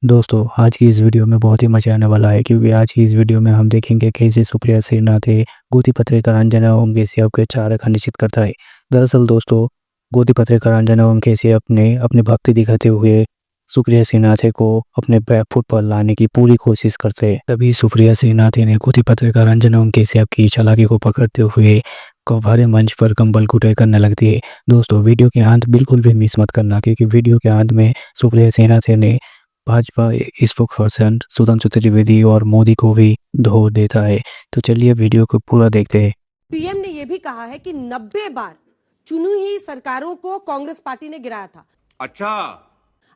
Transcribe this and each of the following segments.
दोस्तों आज की इस वीडियो में बहुत ही मजा आने वाला है क्योंकि आज की इस वीडियो में हम देखेंगे कैसे सुप्रिया श्रीनाथ गोदी पत्रिका अंजना ओम केसीएफ के चार का निश्चित करता है। दरअसल दोस्तों गोदी पत्रिका अंजना ओम केसीएफ ने अपनी भक्ति दिखाते हुए सुप्रिया श्रीनाथ को अपने बैकफुट पर लाने की पूरी कोशिश करते हैं। तभी सुप्रिया श्रीनाथ ने गोदी पत्रिका अंजना ओम केसीएफ की चालाकी को पकड़ते हुए कौभारे मंच पर कंबल कुटाई करने लगती है। दोस्तों वीडियो के अंत बिल्कुल भी मिस मत करना क्योंकि वीडियो के अंत में सुप्रिया श्रीनाथ ने भाजपा स्पोक्सपर्सन सुधांशु त्रिवेदी और मोदी को भी धो देता है। तो चलिए वीडियो को पूरा देखते हैं। पीएम ने यह भी कहा है कि 90 बार चुनी हुई सरकारों को कांग्रेस पार्टी ने गिराया था। अच्छा,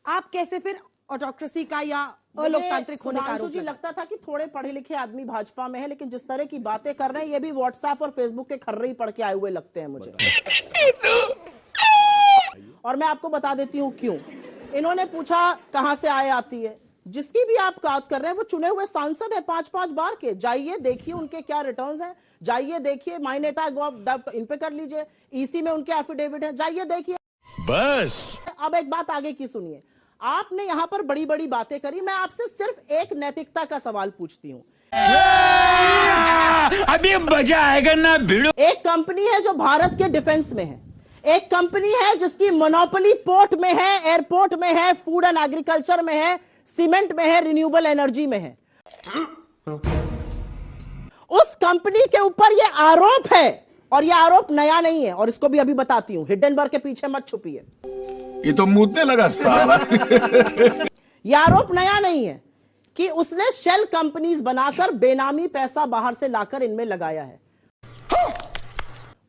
आप कैसे फिर ऑटोक्रेसी का या अलोकतांत्रिक होने का आरोप जी लगता था कि थोड़े पढ़े लिखे आदमी भाजपा में है, लेकिन जिस तरह की बातें कर रहे हैं ये भी व्हाट्सएप और फेसबुक के खर्रे ही पढ़ के आए हुए लगते हैं मुझे। और मैं आपको बता देती हूँ क्यों। इन्होंने पूछा कहां से आय आती है। जिसकी भी आप बात कर रहे हैं वो चुने हुए सांसद है 5-5 बार के। जाइए देखिए उनके क्या रिटर्न्स हैं, जाइए देखिए माय नेता इन पे कर लीजिए, ईसी में उनके एफिडेविट है, जाइए देखिए। बस अब एक बात आगे की सुनिए। आपने यहां पर बड़ी बड़ी बातें करी, मैं आपसे सिर्फ एक नैतिकता का सवाल पूछती हूं। अभी मजा आएगा ना भिड़ो। एक कंपनी है जो भारत के डिफेंस में है, एक कंपनी है जिसकी मोनोपोली पोर्ट में है, एयरपोर्ट में है, फूड एंड एग्रीकल्चर में है, सीमेंट में है, रिन्यूएबल एनर्जी में है। उस कंपनी के ऊपर यह आरोप है और यह आरोप नया नहीं है, और इसको भी अभी बताती हूं। हिडेनबर्ग के पीछे मत छुपिए, ये तो मुद्दे लगा साला। यह आरोप नया नहीं है कि उसने शेल कंपनीज बनाकर बेनामी पैसा बाहर से लाकर इनमें लगाया है।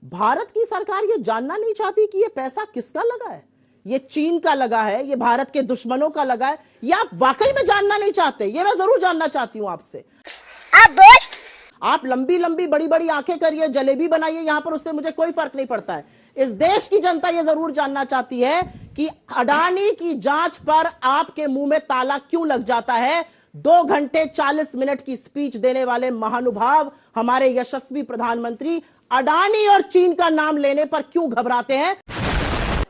भारत की सरकार ये जानना नहीं चाहती कि ये पैसा किसका लगा है, ये चीन का लगा है, ये भारत के दुश्मनों का लगा है, या आप वाकई में जानना नहीं चाहते? ये मैं जरूर जानना चाहती हूं आपसे। आप लंबी लंबी बड़ी बड़ी आंखें करिए, जलेबी बनाइए यहां पर, उससे मुझे कोई फर्क नहीं पड़ता है। इस देश की जनता ये जरूर जानना चाहती है कि अडानी की जांच पर आपके मुंह में ताला क्यों लग जाता है। 2 घंटे 40 मिनट की स्पीच देने वाले महानुभाव हमारे यशस्वी प्रधानमंत्री अडानी और चीन का नाम लेने पर क्यों घबराते हैं?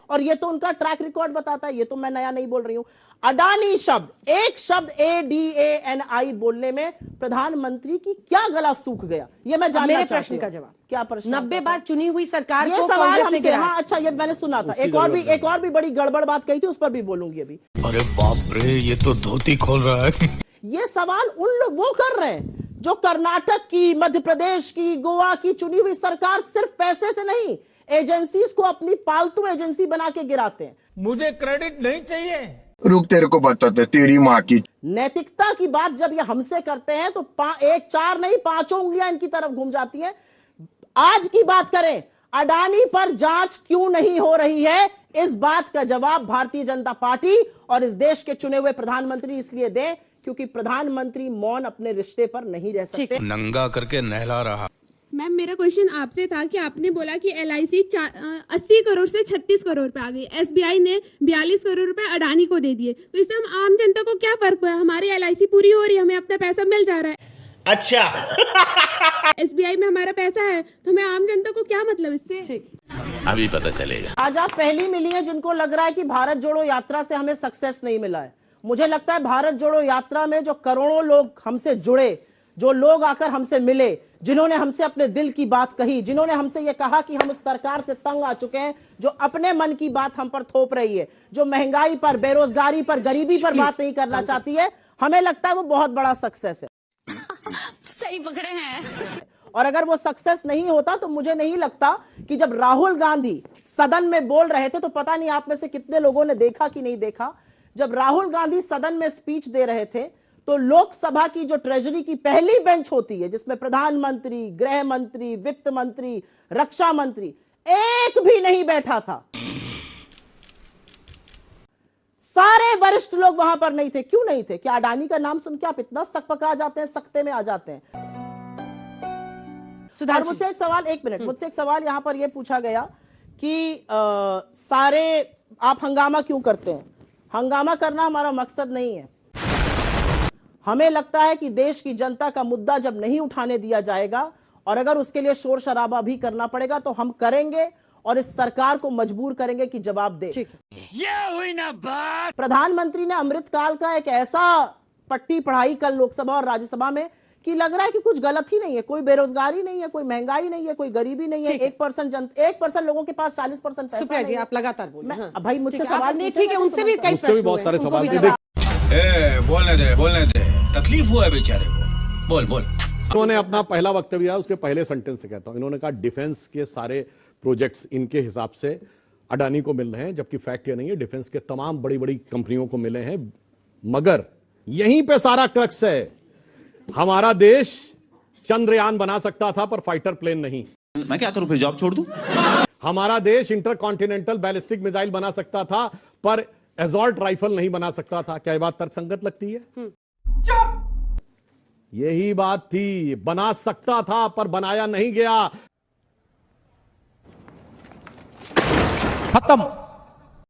और ये तो उनका ट्रैक रिकॉर्ड बताता है, ये तो मैं नया नहीं बोल रही हूं। अडानी शब्द, एक शब्द ADANI बोलने में प्रधानमंत्री की क्या गला सूख गया, ये मैं जानना मेरे चाहती प्रश्न हूं। का जवाब। क्या प्रश्न? 90 बार चुनी हुई सरकार ये को सवाल कांग्रेस ने हमसे, गिराया। हाँ अच्छा, ये मैंने सुना था। एक और भी बड़ी गड़बड़ बात कही थी, उस पर भी बोलूंगी अभी। अरे बाप रे, ये तो धोती खोल रहा है। ये सवाल उन लोग वो कर रहे हैं जो कर्नाटक की, मध्य प्रदेश की, गोवा की चुनी हुई सरकार सिर्फ पैसे से नहीं, एजेंसीज को अपनी पालतू एजेंसी बना के गिराते हैं। मुझे क्रेडिट नहीं चाहिए। रुक, तेरे को बताते तेरी माँ की। नैतिकता की बात जब ये हमसे करते हैं तो 4 नहीं 5 उंगलियां इनकी तरफ घूम जाती हैं। आज की बात करें, अडानी पर जांच क्यों नहीं हो रही है, इस बात का जवाब भारतीय जनता पार्टी और इस देश के चुने हुए प्रधानमंत्री इसलिए दें क्योंकि प्रधानमंत्री मौन अपने रिश्ते पर नहीं रह सकते। नंगा करके नहला रहा। मैम मेरा क्वेश्चन आपसे था कि आपने बोला कि LIC 80 करोड़ से 36 करोड़ पे आ गई, SBI ने 42 करोड़ रुपए अडानी को दे दिए, तो इससे हम आम जनता को क्या फर्क हुआ? हमारी LIC पूरी हो रही है, हमें अपना पैसा मिल जा रहा है। अच्छा। SBI में हमारा पैसा है, तो हमें आम जनता को क्या मतलब इससे? अभी पता चलेगा। आज आप पहली मिली है जिनको लग रहा है कि भारत जोड़ो यात्रा से हमें सक्सेस नहीं मिला है। मुझे लगता है भारत जोड़ो यात्रा में जो करोड़ों लोग हमसे जुड़े, जो लोग आकर हमसे मिले, जिन्होंने हमसे अपने दिल की बात कही, जिन्होंने हमसे यह कहा कि हम उस सरकार से तंग आ चुके हैं जो अपने मन की बात हम पर थोप रही है, जो महंगाई पर, बेरोजगारी पर, गरीबी पर बात नहीं करना चाहती है, हमें लगता है वो बहुत बड़ा सक्सेस है। सही पकड़े हैं। और अगर वो सक्सेस नहीं होता तो मुझे नहीं लगता कि जब राहुल गांधी सदन में बोल रहे थे, तो पता नहीं आप में से कितने लोगों ने देखा कि नहीं देखा, जब राहुल गांधी सदन में स्पीच दे रहे थे तो लोकसभा की जो ट्रेजरी की पहली बेंच होती है जिसमें प्रधानमंत्री, गृह मंत्री, वित्त मंत्री, रक्षा मंत्री, एक भी नहीं बैठा था। सारे वरिष्ठ लोग वहां पर नहीं थे। क्यों नहीं थे? क्या अडानी का नाम सुन के आप इतना सकपका जाते हैं, सकते में आ जाते हैं? और मुझसे एक सवाल, 1 मिनट, मुझसे एक सवाल यहां पर यह पूछा गया कि सारे आप हंगामा क्यों करते हैं? हंगामा करना हमारा मकसद नहीं है। हमें लगता है कि देश की जनता का मुद्दा जब नहीं उठाने दिया जाएगा और अगर उसके लिए शोर शराबा भी करना पड़ेगा तो हम करेंगे, और इस सरकार को मजबूर करेंगे कि जवाब दे। ठीक है। प्रधानमंत्री ने अमृतकाल का एक ऐसा पट्टी पढ़ाई कल लोकसभा और राज्यसभा में कि लग रहा है कि कुछ गलत ही नहीं है, कोई बेरोजगारी नहीं है, कोई महंगाई नहीं है, कोई गरीबी नहीं है। 1% लोगों के पास 40% पैसा सुप्रिया जी नहीं है। आप लगातार बोलिए। हाँ। भाई मुझसे ठीक है, सवाल नहीं, पूछे ठीक है, ना, उनसे भी कई मुझसे भी प्रश्न बहुत हुए, सारे उनको सवाल भी थे। जवाब- बोलने दे तकलीफ हुआ है बेचारे को। बोल उन्होंने अपना पहला वक्तव्य दिया, उसके पहले सेंटेंस से कहता हूं, इन्होंने कहा डिफेंस के सारे प्रोजेक्ट्स इनके हिसाब से अडानी को मिल रहे हैं, जबकि फैक्ट ये नहीं है, डिफेंस के तमाम बड़ी बड़ी कंपनियों को मिले हैं। मगर यहीं पे सारा क्रक्स है, हमारा देश चंद्रयान बना सकता था पर फाइटर प्लेन नहीं। मैं क्या करूं फिर, जॉब छोड़ दूं? हमारा देश इंटरकॉन्टिनेंटल बैलिस्टिक मिसाइल बना सकता था पर एसॉल्ट राइफल नहीं बना सकता था। क्या यह बात तर्कसंगत लगती है? यही बात थी, बना सकता था पर बनाया नहीं गया। खत्म।